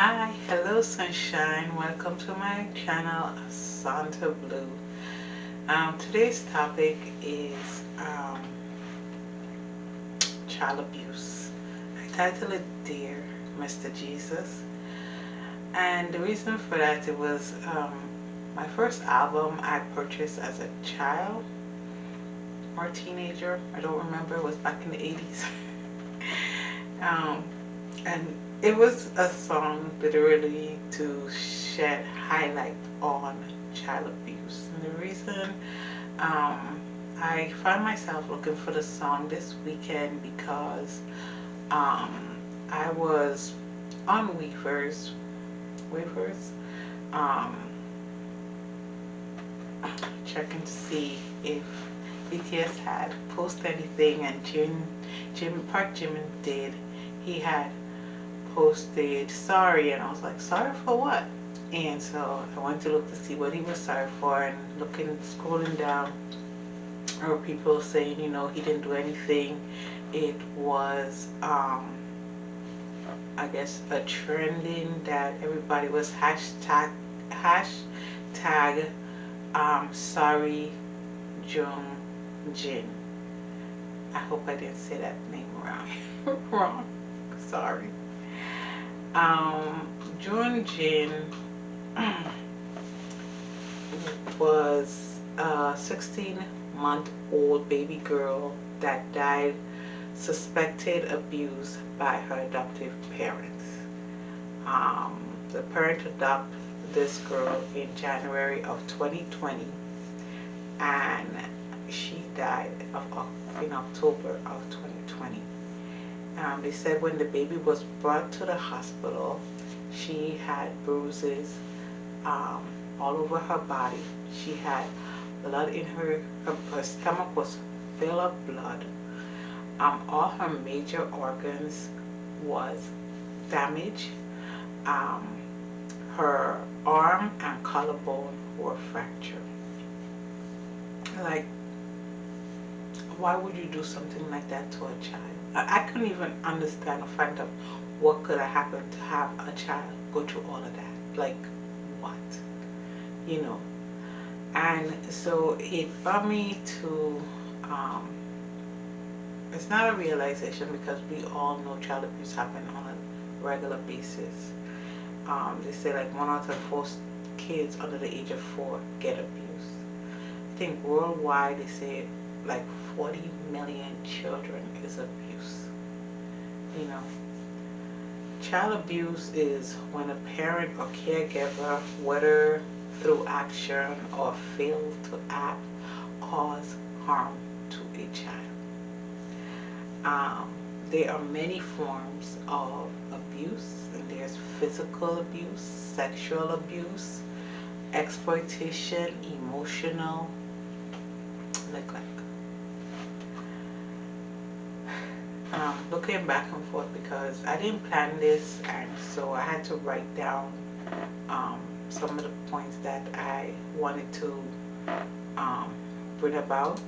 Hi, hello sunshine. Welcome to my channel, Santa Blue. Today's topic is child abuse. I titled it Dear Mr. Jesus, and the reason for that, it was my first album I purchased as a child or teenager. I don't remember. It was back in the 80s. And it was a song literally to shed highlight on child abuse. And the reason I found myself looking for the song this weekend because I was on Weavers, um, checking to see if BTS had posted anything, and Park Jimin did. He had posted sorry, and I was like, sorry for what? And so I went to look to see what he was sorry for, and scrolling down, there were people saying, you know, he didn't do anything. It was I guess a trending that everybody was hashtag sorry Jin. I hope I didn't say that name wrong. Wrong. Sorry. Jin was a 16-month-old baby girl that died suspected abuse by her adoptive parents. The parent adopted this girl in January of 2020, and she died in October of 2020. They said when the baby was brought to the hospital, she had bruises all over her body. She had blood in her stomach was filled of blood. All her major organs was damaged. Her arm and collarbone were fractured. Like, why would you do something like that to a child? I couldn't even understand or find out what could have happened to have a child go through all of that. Like, what? You know? And so it brought me to, it's not a realization, because we all know child abuse happens on a regular basis. They say like 1 out of 4 kids under the age of 4 get abused. I think worldwide they say like 40 million children is abused. You know, child abuse is when a parent or caregiver, whether through action or fail to act, cause harm to a child. There are many forms of abuse, and there's physical abuse, sexual abuse, exploitation, emotional neglect. Looking back and forth, because I didn't plan this, and so I had to write down some of the points that I wanted to bring about.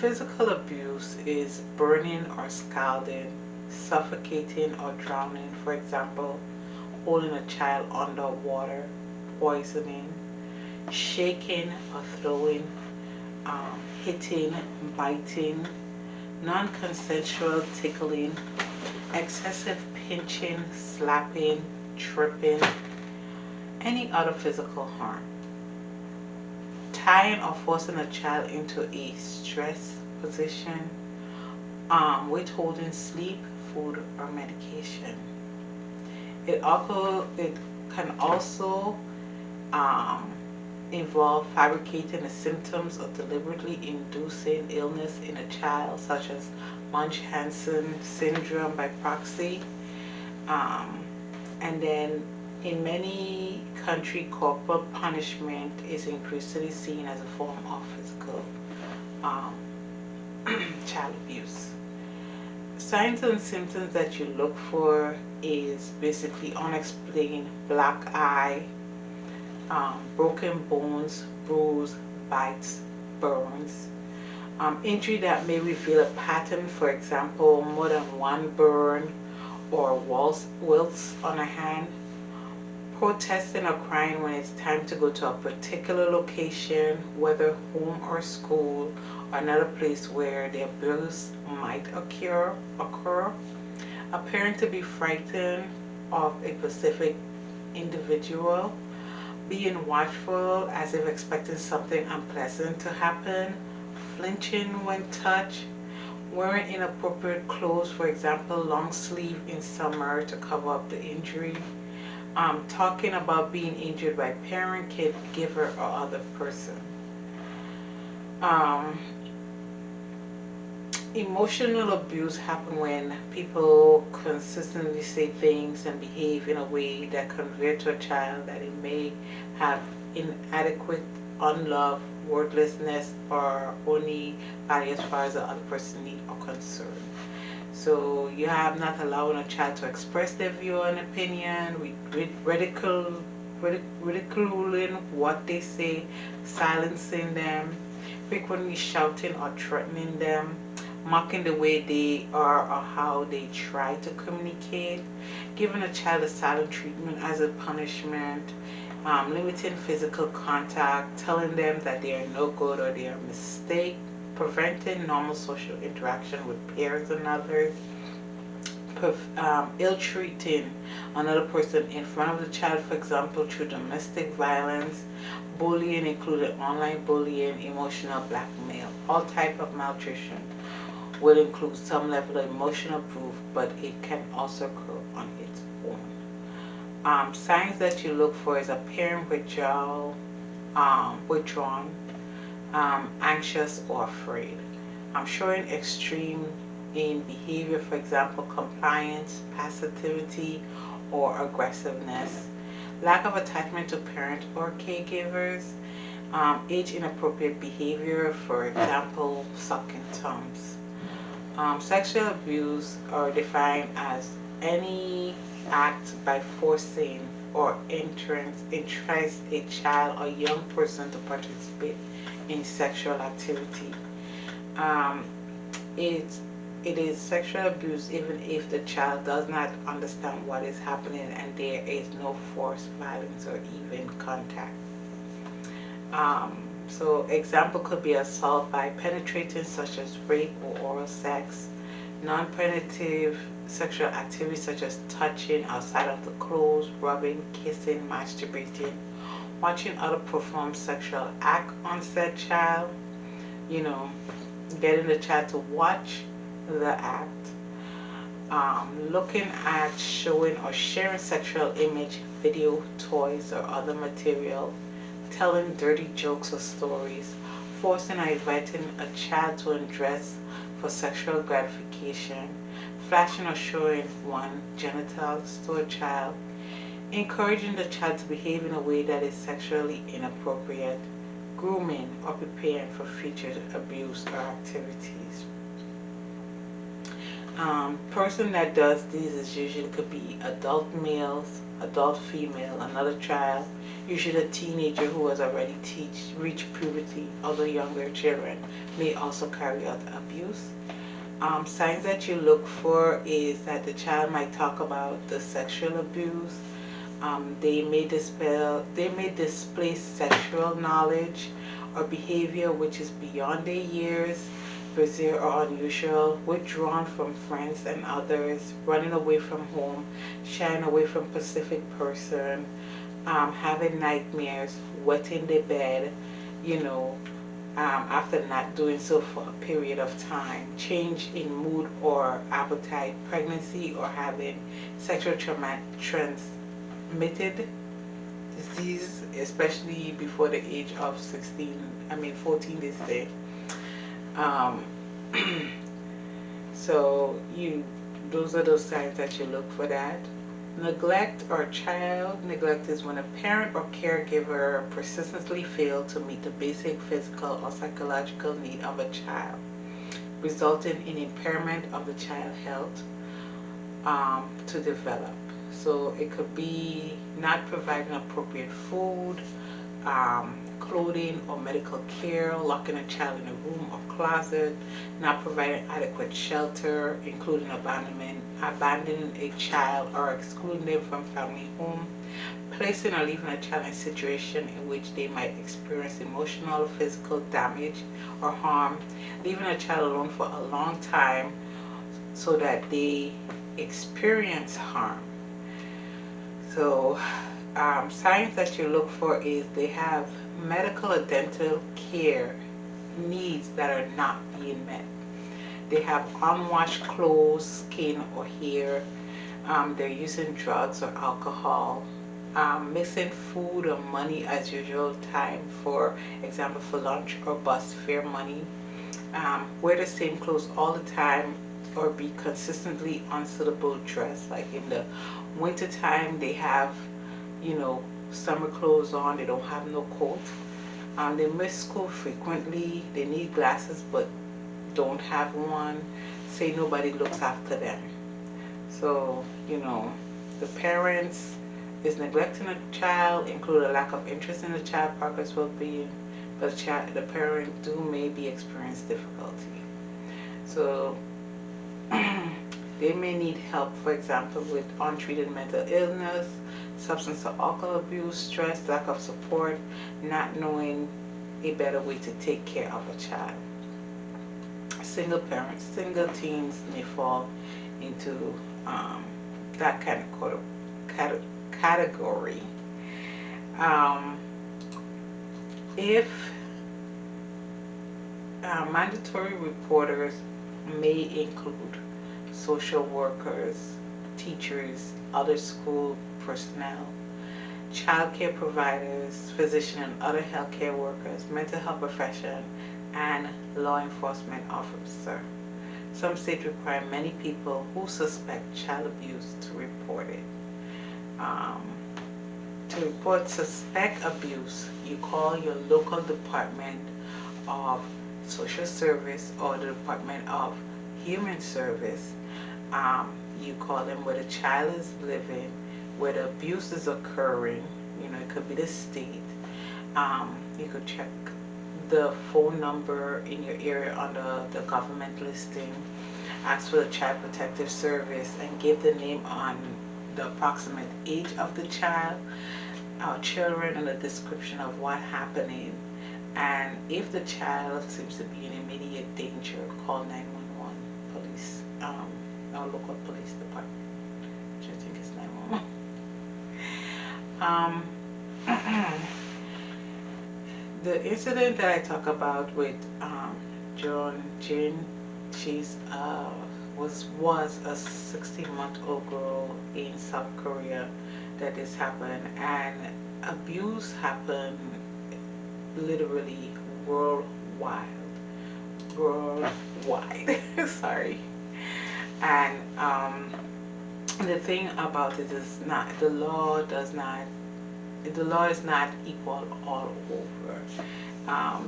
Physical abuse is burning or scalding, suffocating or drowning, for example, holding a child under water, poisoning, shaking or throwing, hitting, biting, non-consensual tickling, excessive pinching, slapping, tripping, any other physical harm. Tying or forcing a child into a stress position, withholding sleep, food, or medication. It can also involve fabricating the symptoms or deliberately inducing illness in a child, such as Munchausen syndrome by proxy. And then in many countries, corporal punishment is increasingly seen as a form of physical child abuse. Signs and symptoms that you look for is basically unexplained black eye, broken bones, bruise, bites, burns, Injury that may reveal a pattern, for example, more than one burn or welts on a hand. Protesting or crying when it's time to go to a particular location, whether home or school, or another place where the abuse might occur. Appearing to be frightened of a specific individual. Being watchful as if expecting something unpleasant to happen. Flinching when touched. Wearing inappropriate clothes, for example, long sleeve in summer to cover up the injury. Talking about being injured by parent, caregiver, or other person. Emotional abuse happens when people consistently say things and behave in a way that convey to a child that it may have inadequate, unloved, worthlessness, or only value as far as the other person need or concern. So you have not allowing a child to express their view and opinion, ridiculing what they say, silencing them, frequently shouting or threatening them, mocking the way they are or how they try to communicate, giving a child a silent treatment as a punishment, limiting physical contact, telling them that they are no good or they are a mistake, preventing normal social interaction with peers and others, ill-treating another person in front of the child, for example, through domestic violence, bullying, including online bullying, emotional blackmail. All type of maltreatment will include some level of emotional proof, but it can also occur on its own. Signs that you look for is a parent withdrawal, withdrawn, anxious or afraid. Showing extreme in behavior, for example, compliance, passivity, or aggressiveness. Lack of attachment to parent or caregivers. Age inappropriate behavior, for example, sucking thumbs. Sexual abuse are defined as any act by forcing or entice a child or young person to participate in sexual activity. It is sexual abuse even if the child does not understand what is happening and there is no force, violence, or even contact. So example could be assault by penetrating, such as rape or oral sex, non-penetrative sexual activities such as touching outside of the clothes, rubbing, kissing, masturbating, watching other perform sexual act on said child, getting the child to watch the act, looking at, showing, or sharing sexual image, video, toys, or other material, telling dirty jokes or stories, forcing or inviting a child to undress for sexual gratification, flashing or showing one genitals to a child, encouraging the child to behave in a way that is sexually inappropriate, grooming or preparing for future abuse or activities. Person that does these is usually could be adult males, adult female, another child, usually a teenager who has already reached puberty. Other younger children may also carry out abuse. Signs that you look for is that the child might talk about the sexual abuse. They may display sexual knowledge or behavior which is beyond their years, bizarre or unusual, withdrawn from friends and others, running away from home, shying away from specific person, having nightmares, wetting the bed, after not doing so for a period of time, change in mood or appetite, pregnancy, or having sexual transmitted disease, especially before the age of 14 they say. So those are those signs that you look for that. Neglect or child neglect is when a parent or caregiver persistently fails to meet the basic physical or psychological need of a child, resulting in impairment of the child's health to develop. So it could be not providing appropriate food, clothing or medical care, locking a child in a room or closet, not providing adequate shelter, including abandoning a child or excluding them from family home, placing or leaving a child in a situation in which they might experience emotional or physical damage or harm, leaving a child alone for a long time so that they experience harm. So signs that you look for is they have medical or dental care needs that are not being met. They have unwashed clothes, skin, or hair. They're using drugs or alcohol. Missing food or money as usual time, for example for lunch or bus fare money. Wear the same clothes all the time or be consistently unsuitable dressed. Like in the winter time they have, summer clothes on, they don't have no coat. They miss school frequently, they need glasses but don't have one. Say nobody looks after them. So, the parents is neglecting a child, include a lack of interest in the child progress well-being, but the parent may be experiencing difficulty. So they may need help, for example, with untreated mental illness, substance or alcohol abuse, stress, lack of support, not knowing a better way to take care of a child. Single parents, single teens may fall into that kind of category. If mandatory reporters may include social workers, teachers, other school personnel, child care providers, physician and other healthcare workers, mental health profession, and law enforcement officer. Some states require many people who suspect child abuse to report it. To report suspect abuse, you call your local Department of Social Service or the Department of Human Service. You call them where the child is living, where the abuse is occurring. It could be the state. You could check the phone number in your area under the government listing. Ask for the Child Protective Service and give the name on the approximate age of the child or children and a description of what happening. And if the child seems to be in immediate danger, call 911 police, our local police department, which I think is 911. The incident that I talk about with Jin, she's was a 16-month-old girl in South Korea that this happened, and abuse happened literally worldwide. Sorry. And the thing about it is the law is not equal all over.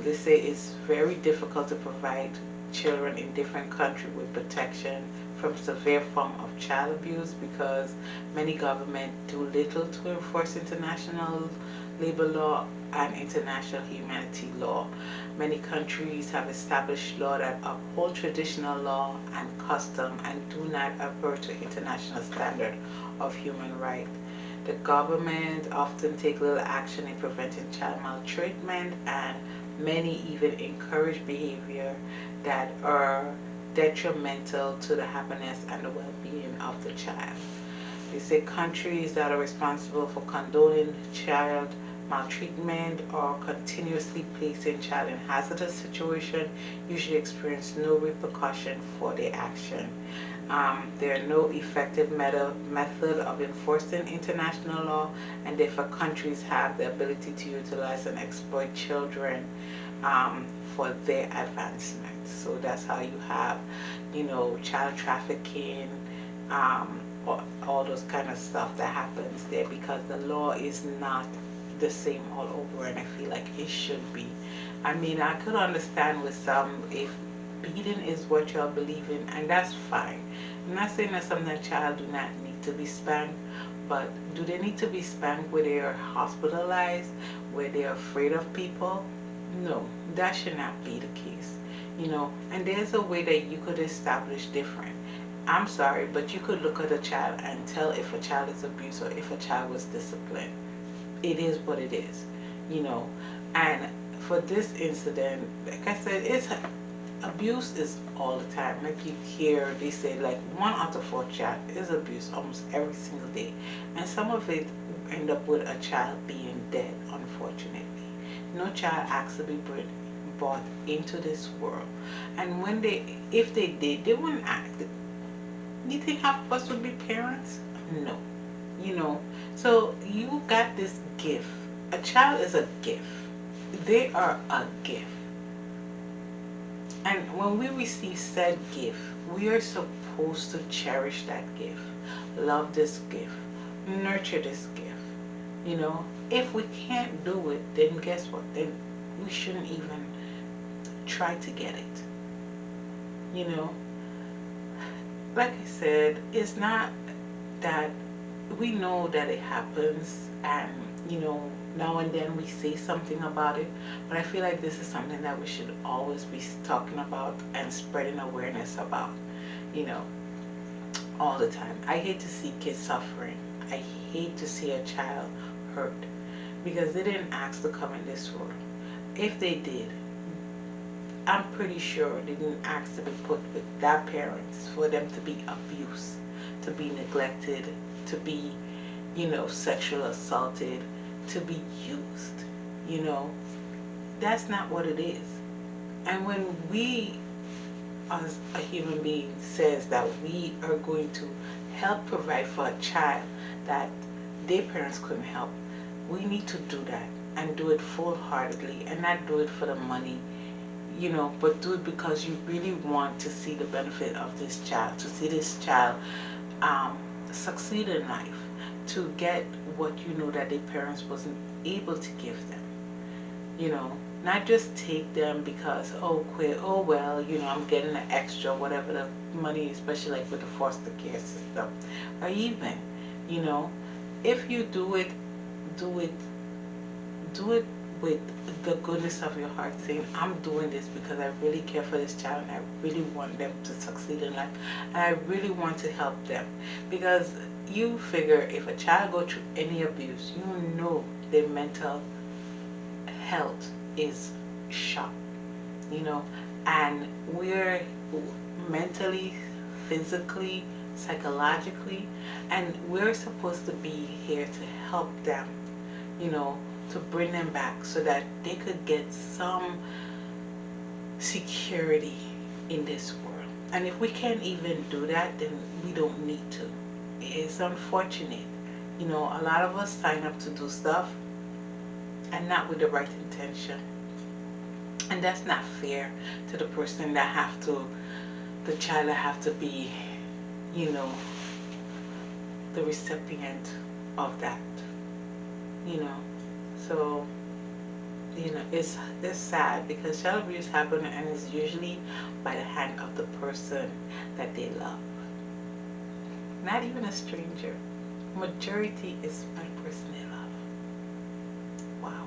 They say it's very difficult to provide children in different countries with protection from severe form of child abuse because many governments do little to enforce international labor law and international humanity law. Many countries have established law that uphold traditional law and custom and do not adhere to international standard of human rights. The government often take little action in preventing child maltreatment, and many even encourage behavior that are detrimental to the happiness and the well-being of the child. They say countries that are responsible for condoning child maltreatment or continuously placing child in hazardous situation usually experience no repercussion for their action. There are no effective method of enforcing international law, and therefore countries have the ability to utilize and exploit children for their advancement. So that's how you have, child trafficking, all those kind of stuff that happens there, because the law is not the same all over, and I feel like it should be. I mean, I could understand with some if beating is what y'all believe in, and that's fine. I'm not saying that some child do not need to be spanked, but do they need to be spanked where they are hospitalized, where they're afraid of people. No, that should not be the case. And there's a way that you could establish different. I'm sorry, but you could look at a child and tell if a child is abused or if a child was disciplined. It is what it is, you know. And for this incident, like I said, it's abuse is all the time. Like you hear, they say like 1 out of 4 child is abused almost every single day, and some of it end up with a child being dead. Unfortunately, no child asks to be brought into this world, and if they did, they wouldn't act. You think half of us would be parents? No, So you got this gift. A child is a gift. They are a gift. And when we receive said gift, we are supposed to cherish that gift, love this gift, nurture this gift. If we can't do it, then guess what? Then we shouldn't even try to get it. Like I said, it's not that we know that it happens, and now and then we say something about it, but I feel like this is something that we should always be talking about and spreading awareness about, all the time. I hate to see kids suffering. I hate to see a child hurt because they didn't ask to come in this world. If they did, I'm pretty sure they didn't ask to be put with their parents for them to be abused, to be neglected, to be, sexual assaulted, to be used. That's not what it is. And when we as a human being says that we are going to help provide for a child that their parents couldn't help, we need to do that and do it full-heartedly and not do it for the money, but do it because you really want to see the benefit of this child, to see this child succeed in life, to get what that their parents wasn't able to give them. Not just take them because, oh well, I'm getting an extra, whatever the money, especially like with the foster care system, or even, if you do it with the goodness of your heart, saying, I'm doing this because I really care for this child and I really want them to succeed in life, and I really want to help them. Because you figure if a child goes through any abuse, their mental health is shot, and we're mentally, physically, psychologically, and we're supposed to be here to help them, to bring them back so that they could get some security in this world. And if we can't even do that, then we don't need to. It's unfortunate. A lot of us sign up to do stuff and not with the right intention. And that's not fair to the person that the child that have to be, the recipient of that, So, it's sad because child abuse happens and it's usually by the hand of the person that they love. Not even a stranger. Majority is by the person they love. Wow.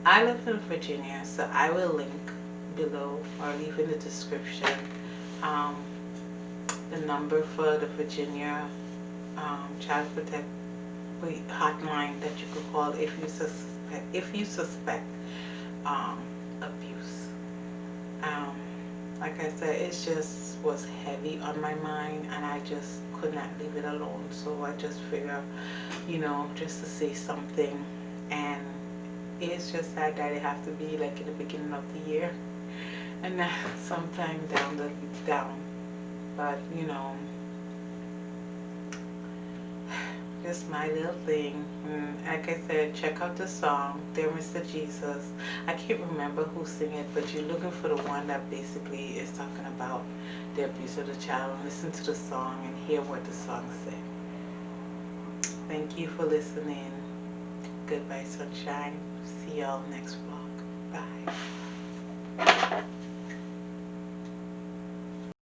I live in Virginia, so I will link below or leave in the description the number for the Virginia Child Protect hotline that you could call if you suspect abuse. Like I said, it just was heavy on my mind and I just could not leave it alone, so I just figured, just to say something. And it's just sad that it has to be like in the beginning of the year and not sometime down, but just my little thing. Like I said, check out the song, Dear Mr. Jesus. I can't remember who sang it, but you're looking for the one that basically is talking about the abuse of the child. Listen to the song and hear what the song said. Thank you for listening. Goodbye, sunshine. See y'all next vlog. Bye.